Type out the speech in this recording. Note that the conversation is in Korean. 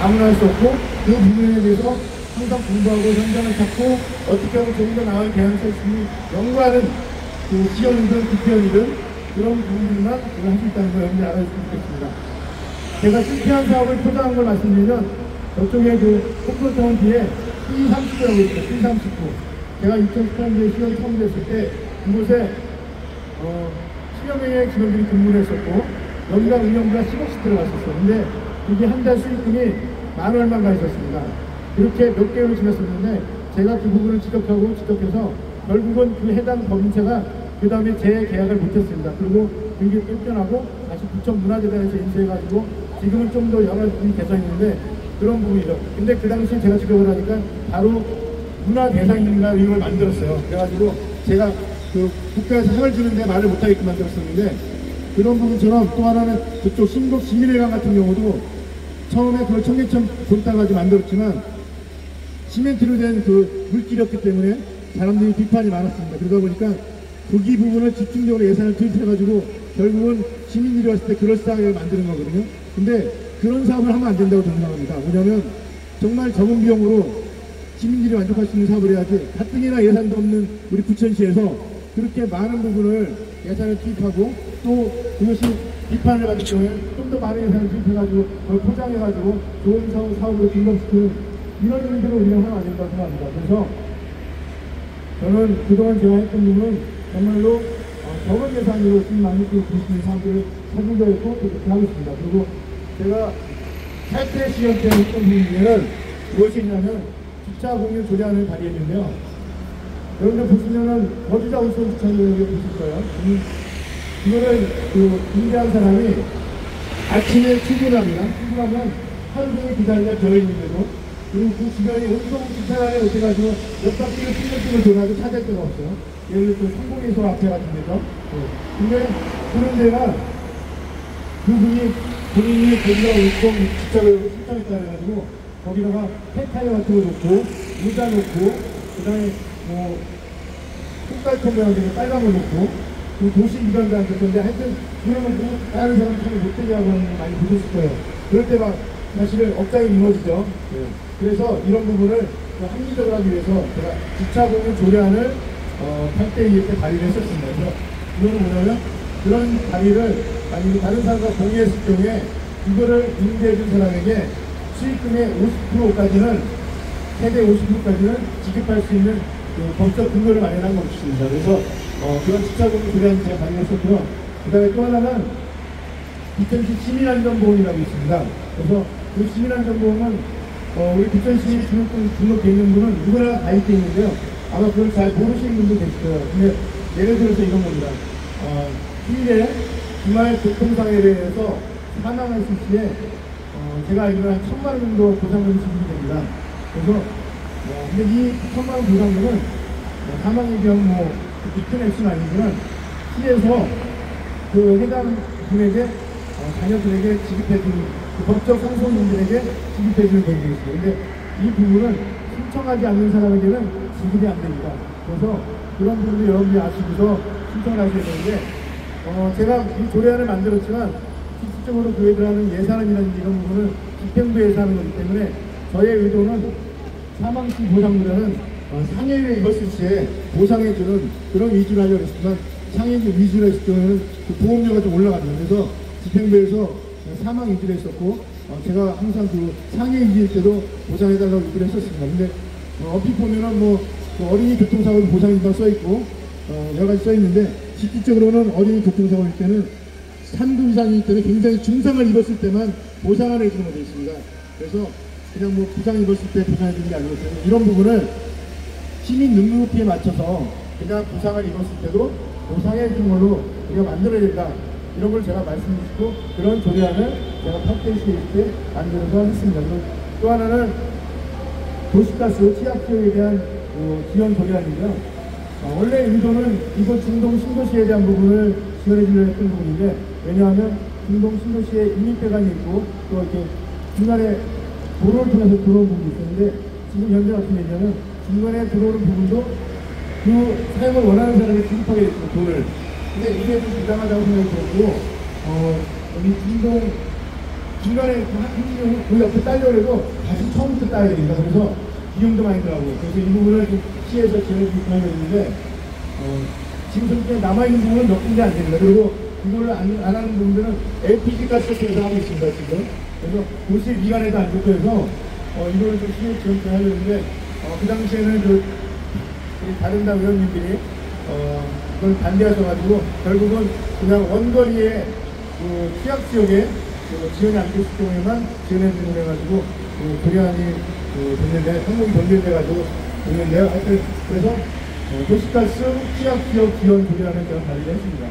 아무나 할 수 없고 그 부분에 대해서 항상 공부하고 현장을 찾고 어떻게 하면 조금 더 나은 대안을 쓸 수 있는 연구하는 그 시연이든 국회의원이든 그런 부분들만 우리가 할 수 있다는 걸 여러분들이 알아주시면 좋겠습니다. 제가 실패한 사업을 포장한 걸 말씀드리면 저쪽에 그 콩솔타운 뒤에 P39라고 있어요. P39. 제가 2018년도에 시연 처음 됐을 때 그곳에 10여 명의 직원들이 근무를 했었고 여기가 운영비가 10억씩 들어갔었어요. 근데 그게 한 달 수익금이 10,000원만 가 있었습니다. 그렇게 몇 개월을 지났었는데 제가 그 부분을 지적해서 결국은 그 해당 법인체가 그 다음에 재계약을 못했습니다. 그리고 그게 쫓겨나고 다시 부천 문화재단에서 인수해가지고 지금은 좀 더 여러 분이 개선했는데 그런 부분이죠. 근데 그 당시에 제가 지적을 하니까 바로 문화대상인가 이걸 만들었어요. 그래가지고 제가 그 국가에서 상을 주는데 말을 못하게끔 만들었었는데 그런 부분처럼 또 하나는 그쪽 신곡 시민회관 같은 경우도 처음에 그걸 청계천 본따가지고 만들었지만 시멘트로 된 그 물길이었기 때문에 사람들이 비판이 많았습니다. 그러다 보니까 거기 부분을 집중적으로 예산을 투입해가지고 결국은 시민들이 왔을 때 그럴싸하게 만드는 거거든요. 근데 그런 사업을 하면 안 된다고 저는 생각합니다. 왜냐하면 정말 적은 비용으로 시민들이 만족할 수 있는 사업을 해야지 가뜩이나 예산도 없는 우리 부천시에서 그렇게 많은 부분을 예산을 투입하고 또 그것이 비판을 받기 때문에 좀 더 많은 예산을 투입해가지고 그걸 포장해가지고 좋은 사업으로 등록시키는 이런 일들을 운영하면 안 된다고 생각합니다. 그래서 저는 그동안 제가 했던 부분은 정말로 적은 예산으로 좀 많이 볼 수 있는 사업들을 찾으려 했고 그렇게 하고 있습니다. 그리고 제가 탈퇴 시험 때 했던 부분에는 무엇이 있냐면 주차 공유 조례안을 발의했는데요. 여러분들 보시면은 거주자 우선 주차를 보실 거예요. 이거를 그 임대한 사람이 아침에 출근합니다. 출근하면 하루 종일 기다리다 비어있는데도 그리고 그 주변에 온통 주차장에 오셔가지고 몇 바퀴를 핑글핑글 돌아도 찾을 데가 없어요. 예를 들어 성공회소 앞에 같은 데서. 근데 그런 데가 그분이 본인이 거기다 온통 주차를 신청했다 해가지고 거기다가 폐타이어 같은 거 놓고 의자 놓고 그 다음에 뭐 콩깔통이라는 빨간 거 놓고 그 도시 이관자한테 건데 하여튼 그러면 그 다른 사람 참을 못되게 하고 하는 거 많이 보셨을 거예요. 그럴 때 막 사실은 억장이 무너지죠. 그래서 이런 부분을 합리적으로 하기 위해서 제가 주차 공유 조례안을 탈퇴위에 때 발의를 했었습니다. 그래서 이거는 뭐냐면 그런 발의를 만약에 다른 사람과 공유했을 경우에 이거를 임대해준 사람에게 수익금의 50%까지는 최대 50%까지는 지급할 수 있는 그 법적 근거를 마련한 것입니다. 그래서 그런 주차공유 조례안을 제가 발의했었고요. 그 다음에 또 하나는 부천시 시민안전보험이라고 있습니다. 그래서 그 시민안전보험은 우리 부천시 등록되어 있는 분은 누구나 가입되어 있는데요. 아마 그걸 잘 모르시는 분도 계실 거예요. 근데 예를 들어서 이런 겁니다. 휴일에 주말 교통사고에 대해서 사망했을 시에 제가 알기로는 한 1,000만 원 정도 보상금이 지급이 됩니다. 그래서 근데 이 1,000만 원 보상금은 사망의 경우 큰 액수는 아니지만 시에서 그 해당 분에게 자녀들에게 지급해주는 그 법적 상속인들에게 지급해주는 계획이 있습니다. 근데 이 부분은 신청하지 않는 사람에게는 지급이 안 됩니다. 그래서 그런 부분을 여러분들이 아시고서 신청을 하셔야 되는데 제가 이 조례안을 만들었지만 실질적으로 그에 들어가는 예산이라든지 이런 부분은 집행부에서 하는 거기 때문에 저의 의도는 사망시 보상보다는 상해를 입었을 시에 보상해주는 그런 위주로 하려고 했지만 상해 위주로 했을 경우에는 그 보험료가 좀 올라갑니다. 그래서 집행부에서 사망 위주로 했었고 제가 항상 그 상해 위주일 때도 보상해달라고 얘기를 했었습니다. 근데 얼핏 보면은 그 어린이 교통사고 보상이라고 써있고 여러 가지 써있는데 실질적으로는 어린이 교통사고일 때는 3급 이상이기 때문에 굉장히 중상을 입었을 때만 보상을 해주는 것도 있습니다. 그래서 그냥 부상 입었을 때 보상해주는 게 아니고 이런 부분을 시민 능력에 맞춰서 그냥 부상을 입었을 때도 보상해주는 걸로 우리가 만들어야 된다. 이런 걸 제가 말씀드리고 그런 조례안을 제가 팟캐스트에 때 만들어서 했습니다. 그리고 또 하나는 도시가스 취약지역에 대한 지원 조례안인데요. 원래 의도는 이곳 중동 신도시에 대한 부분을 지원해 주려고 했던 부분인데 왜냐하면 중동 신도시에 인민배관이 있고 또 이렇게 중간에 도로를 통해서 들어오는 부분이 있었는데 지금 현재 같은 경우는 중간에 들어오는 부분도 그 사용을 원하는 사람이 지급하게 됐습니다. 돈을. 근데 이게 좀 부당하다고 생각이 들었고 여기 중동 중간에 그 옆에 따려고 해도 다시 처음부터 따야 됩니다. 그래서 비용도 많이 들어가고, 그래서 이 부분을 좀 시에서 지원해주고 하고 있는데, 지금 현재 남아있는 부분은 몇 군데 안 됩니다. 그리고 이걸 안 하는 분들은 LPG 가스를 제공하고 있습니다, 지금. 그래서 도시 미관에도 안 좋고 해서, 이거를 좀 시에 지원을 하려는데, 그 당시에는 우리 다른 당 의원님들이, 그걸 반대하셔가지고, 결국은 그냥 원거리에 그 취약 지역에 지원이 안 됐을 경우에만 지원해주는 해가지고, 도량이 됐는데, 항목이 변경돼가지고 됐는데요. 하여튼, 그래서 도시가스 취약 지역 지원 조례안을 제가 발의를 했습니다.